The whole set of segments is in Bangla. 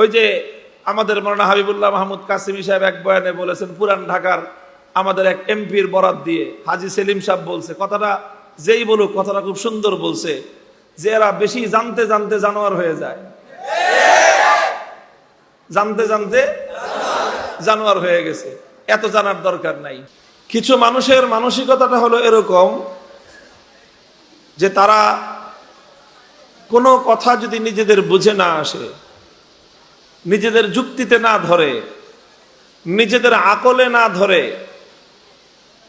ওই যে আমাদের মাওলানা হাবিবুল্লাহ মাহমুদ কাসিমি সাহেব এক বয়ানে বলেছেন, পুরান ঢাকার আমাদের এক এমপির বরাত দিয়ে হাজী সেলিম সাহেব বলছে, কথাটা যেই বলুক কথাটা খুব সুন্দর বলছে, যে এরা বেশি জানতে জানতে জানোয়ার হয়ে যায়। জানতে জানতে জানোয়ার হয়ে গেছে, এত জানার দরকার নাই। কিছু মানুষের মানসিকতাটা হলো এরকম যে তারা কোনো কথা যদি নিজেদের বুঝে না আসে, নিজেদের যুক্তিতে না ধরে, নিজেদের আকলে না ধরে,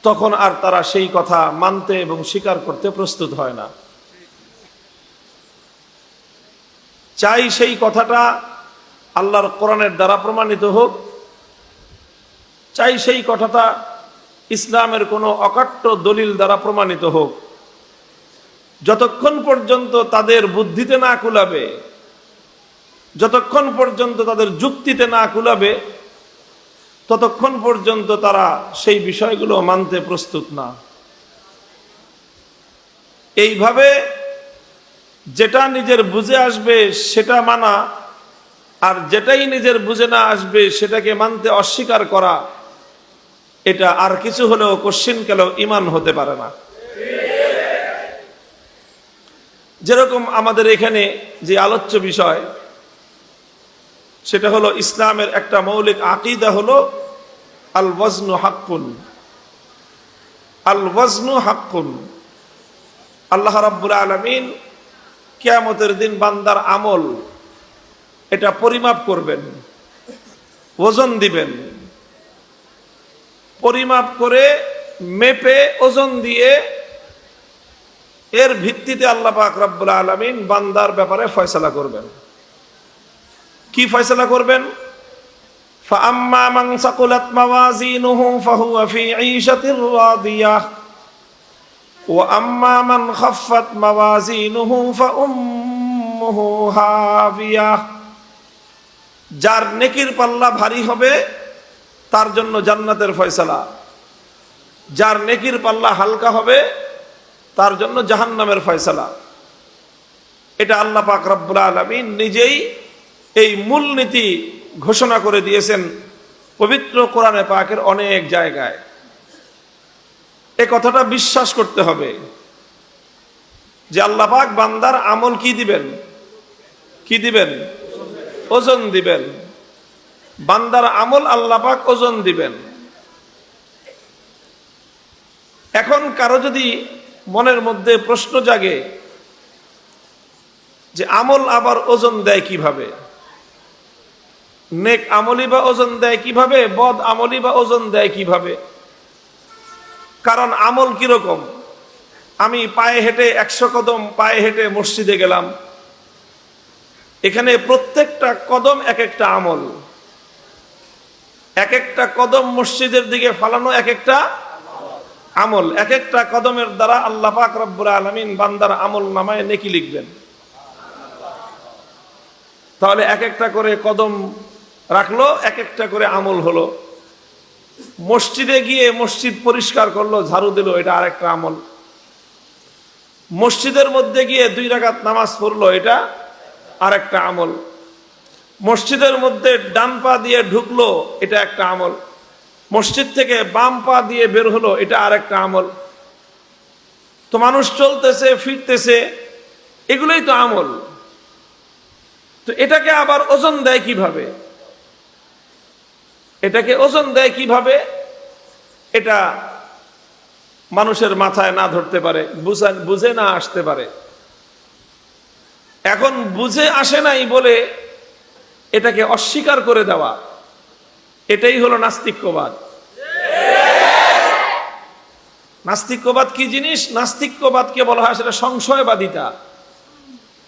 তখন আর তারা সেই কথা মানতে এবং স্বীকার করতে প্রস্তুত হয় না। চাই সেই কথাটা আল্লাহর কোরআনের দ্বারা প্রমাণিত হোক, চাই সেই কথাটা ইসলামের কোনো অকাট্য দলিল দ্বারা প্রমাণিত হোক। যতক্ষণ পর্যন্ত তাদের বুদ্ধিতে না কুলাবে, যতক্ষণ পর্যন্ত তাদের যুক্তিতে না কুলাবে, ততক্ষণ পর্যন্ত তারা সেই বিষয়গুলো মানতে প্রস্তুত না। এইভাবে যেটা নিজের বুঝে আসবে সেটা মানা, আর যেটাই নিজের বুঝে না আসবে সেটাকে মানতে অস্বীকার করা, এটা আর কিছু হলেও কশ্চিনকালেও ঈমান হতে পারে না। যেরকম আমাদের এখানে যে আলোচ্য বিষয়, সেটা হলো ইসলামের একটা মৌলিক আকীদা হলো আল ওয়াজনু হাক্কুন। আল ওয়াজনু হাক্কুন। আল্লাহ রাব্বুল আলামিন কিয়ামতের দিন বান্দার আমল এটা পরিমাপ করবেন, ওজন দিবেন। পরিমাপ করে মেপে ওজন দিয়ে এর ভিত্তিতে আল্লাহ পাক রব্বুল আলামিন বান্দার ব্যাপারে ফয়সালা করবেন। কি ফয়সালা করবেন? ফাআম্মা মান সাকুলাত মাওয়াজিনুহু ফাহুয়া ফি ঈশাতির রাদিয়াহ ওয়া আম্মা মান খাফফাত মাওয়াজিনুহু ফাউম্মুহু হাবিয়াহ। যার নেকির পাল্লা ভারী হবে তার জন্য জান্নাতের ফয়সালা, যার নেকির পাল্লা হালকা হবে তার জন্য জাহান্নামের ফয়সালা। এটা আল্লাহ পাক রব্বুল আলামিন নিজেই এই মূলনীতি ঘোষণা করে দিয়েছেন পবিত্র কোরআনে পাকের অনেক জায়গায়। এই কথাটা বিশ্বাস করতে হবে যে আল্লাহ পাক বান্দার আমল কি দিবেন? কি দিবেন? ওজন দিবেন। বান্দার আমল আল্লাহ পাক ওজন দিবেন। এখন কারো যদি মনের মধ্যে প্রশ্ন জাগে যে আমল আবার ওজন দেয় কিভাবে? নেক আমলি বা ওজন দেয় কিভাবে? বদ আমলি বা ওজন দেয় কিভাবে? কারণ আমল কিরকম? আমি পায়ে হেঁটে 100 কদম পায়ে হেঁটে মসজিদে গেলাম, এখানে প্রত্যেকটা কদম এক একটা আমল। এক একটা কদম মসজিদের দিকে ফালানো এক একটা আমল। এক একটা কদমের দ্বারা আল্লাহ পাক রব্বুল আলামিন বান্দার আমল নামায় নেকি লিখবেন। তাহলে এক একটা করে কদম রাখলো, এক একটা করে আমল হলো। মসজিদে গিয়ে মসজিদ পরিষ্কার করলো, ঝাড়ু দিল, এটা আরেকটা আমল। মসজিদের মধ্যে গিয়ে 2 রাকাত নামাজ পড়লো, এটা আরেকটা আমল। মসজিদের মধ্যে ডান পা দিয়ে ঢুকলো, এটা একটা আমল। মসজিদ থেকে বাম পা দিয়ে বের হলো, এটা আরেকটা আমল। তো মানুষ চলতেছে ফিরতেছে, এগুলোই তো আমল। তো এটাকে আবার ওজন দেয় কিভাবে? এটাকে ওজন দেয় কিভাবে? এটা মানুষের মাথায় না ধরতে পারে, বুঝে না আসতে পারে। এখন বুঝে আসে নাই বলে এটাকে অস্বীকার করে দেওয়া, এটাই হলো নাস্তিক্যবাদ। নাস্তিক্যবাদ কি জিনিস? নাস্তিক্যবাদকে বলা হয় সেটা সংশয়বাদিতা।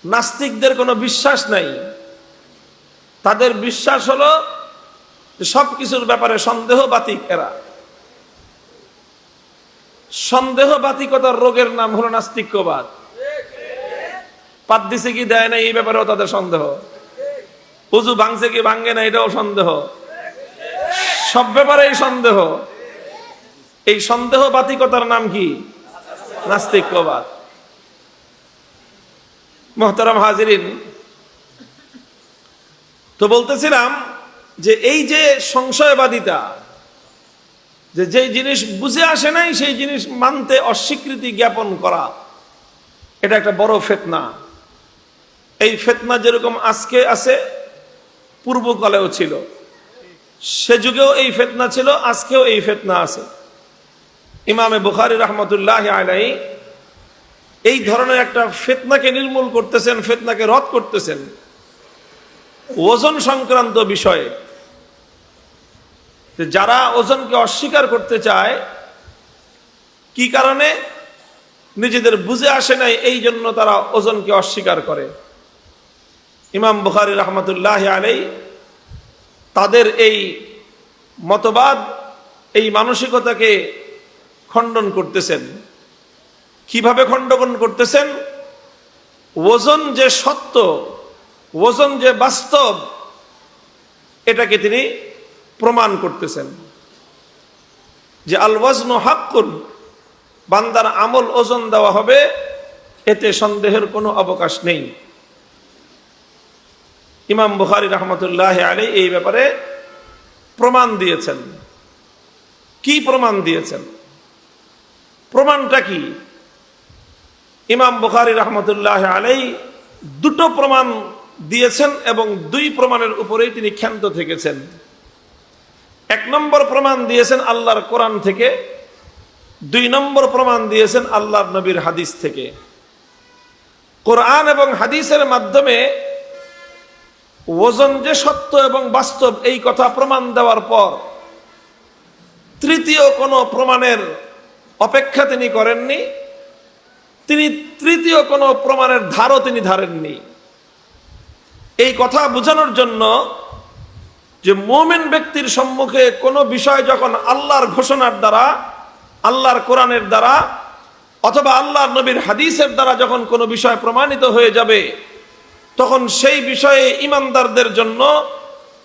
নাস্তিকদের কোনো বিশ্বাস নাই। তাদের বিশ্বাস হলো সব কিছুর ব্যাপারে সন্দেহবাতিক। এরা সন্দেহবাতিকতার রোগের নাম হলো নাস্তিক্যবাদ। পাত দিছে কি দেয় না এই ব্যাপারেও তাদের সন্দেহ। উযু ভাঙছে কি ভাঙে না এটাও সন্দেহ। সব ব্যাপারেই সন্দেহ। এই সন্দেহবাতিকতার নাম কি? নাস্তিক্যবাদ। মুহতারাম হাজিরিন, তো বলতেছিলাম যে এই যে সংশয়বাদিতা, যে যেই জিনিস বুঝে আসে নাই সেই জিনিস মানতে অস্বীকৃতি জ্ঞাপন করা, এটা একটা বড় ফিতনা। এই ফিতনা যেরকম আজকে আছে পূর্বকালেও ছিল, সে যুগেও এই ফিতনা ছিল, আজকেও এই ফিতনা আছে। ইমামে বুখারী রাহমাতুল্লাহ আলাইহি এই ধরনের একটা ফিতনাকে নির্মূল করতেছেন, ফিতনাকে রদ করতেছেন ওজন সংক্রান্ত বিষয়ে। যারা ওজনকে অস্বীকার করতে চায়, কি কারণে? নিজেদের বুঝে আসে নাই, এই জন্য তারা ওজনকে অস্বীকার করে। ইমাম বুখারী রাহমাতুল্লাহ আলাইহি তাদের এই মতবাদ, এই মানসিকতাকে খণ্ডন করতেছেন। কিভাবে খণ্ডন করতেছেন? ওজন যে সত্য, ওজন যে বাস্তব, এটাকে তিনি প্রমাণ করতেছেন যে আল ওয়াজনু হাক্কুন, বান্দার আমল ওজন দেওয়া হবে, এতে সন্দেহের কোনো অবকাশ নেই। ইমাম বুখারী রাহমাতুল্লাহ আলাইহি এই ব্যাপারে প্রমাণ দিয়েছেন। কি প্রমাণ দিয়েছেন? প্রমাণটা কি? ইমাম বুখারী রাহমাতুল্লাহ আলাইহি দুটো প্রমাণ দিয়েছেন এবং দুই প্রমাণের উপরেই তিনি ক্ষান্ত থেকেছেন। এক নম্বর প্রমাণ দিয়েছেন আল্লাহর কোরআন থেকে, দুই নম্বর প্রমাণ দিয়েছেন আল্লাহর নবীর হাদিস থেকে। কোরআন এবং হাদিসের মাধ্যমে ওজন যে সত্য এবং বাস্তব এই কথা প্রমাণ দেওয়ার পর তৃতীয় কোনো প্রমাণের অপেক্ষা তিনি করেননি, তিনি তৃতীয় কোনো প্রমাণের ধারও তিনি ধারেননি। এই কথা বোঝানোর জন্য যে মুমিন ব্যক্তির সম্মুখে কোনো বিষয় যখন আল্লাহর ঘোষণার দ্বারা, আল্লাহর কোরআনের দ্বারা অথবা আল্লাহর নবীর হাদিসের দ্বারা যখন কোনো বিষয় প্রমাণিত হয়ে যাবে, তখন সেই বিষয়ে ঈমানদারদের জন্য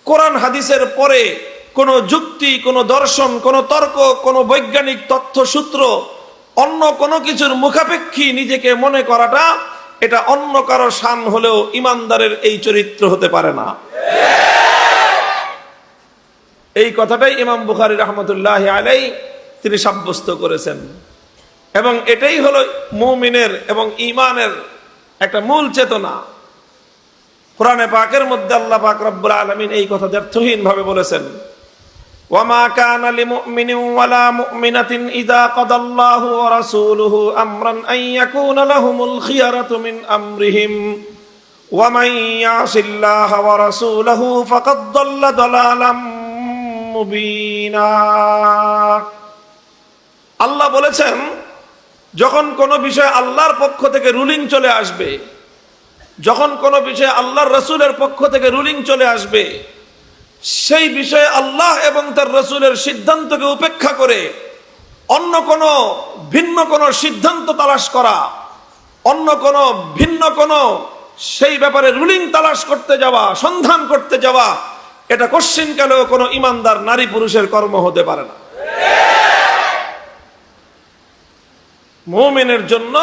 কোরআন হাদিসের পরে কোনো যুক্তি, কোনো দর্শন, কোনো তর্ক, কোনো বৈজ্ঞানিক তথ্যসূত্র, অন্য কোনো কিছুর মুখাপেক্ষী নিজেকে মনে করাটা, এটা অন্য কারো শান হলেও ঈমানদারের এই চরিত্র হতে পারে না। এই কথাটাই ইমাম বুখারী রাহমাতুল্লাহ আলাইহি তিনি সাব্যস্ত করেছেন, এবং এটাই হলো মুমিনের এবং ঈমানের একটা মূল চেতনা। কোরআনে পাকের মধ্যে আল্লাহ পাক রব্বুল আলামিন এই কথা দ্ব্যর্থহীন ভাবে বলেছেন, ওয়ামা কানা লিমুমিনিন ওয়ালা মুমিনাতিন ইযা কাদাল্লাহু ওয়া রাসূলুহু আমরান আন ইয়াকুনা লাহুমুল খিয়ারাতু মিন আমরিহিম ওয়া মান ইয়াসিল্লাহা ওয়া রাসূলুহু ফাকাদ দাল্লা দালালাম মুবিনা। আল্লাহ বলেছেন, যখন কোনো বিষয় আল্লাহর পক্ষ থেকে রুলিং চলে আসবে, যখন কোনো বিষয়ে আল্লাহর রাসূলের পক্ষ থেকে রুলিং চলে আসবে, সেই বিষয়ে আল্লাহ এবং তার রাসূলের সিদ্ধান্তকে উপেক্ষা করে অন্য কোনো ভিন্ন কোনো সিদ্ধান্ত তালাশ করা, অন্য কোনো ভিন্ন কোনো সেই ব্যাপারে রুলিং তালাশ করতে যাওয়া, সন্ধান করতে যাওয়া, এটা কশ্চিনকালেও কোনো ঈমানদার নারী পুরুষের কর্ম হতে পারে না। মুমিনের জন্য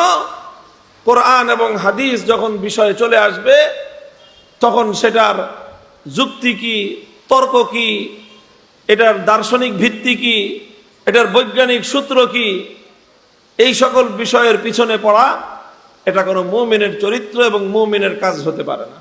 কোরআন এবং হাদিস যখন বিষয়ে চলে আসবে, তখন সেটার যুক্তি কি, তর্ক কি, এটার দার্শনিক ভিত্তি কি, এটার বৈজ্ঞানিক সূত্র কি, এই সকল বিষয়ের পিছনে পড়া, এটা কোনো মুমিনের চরিত্র এবং মুমিনের কাজ হতে পারে না।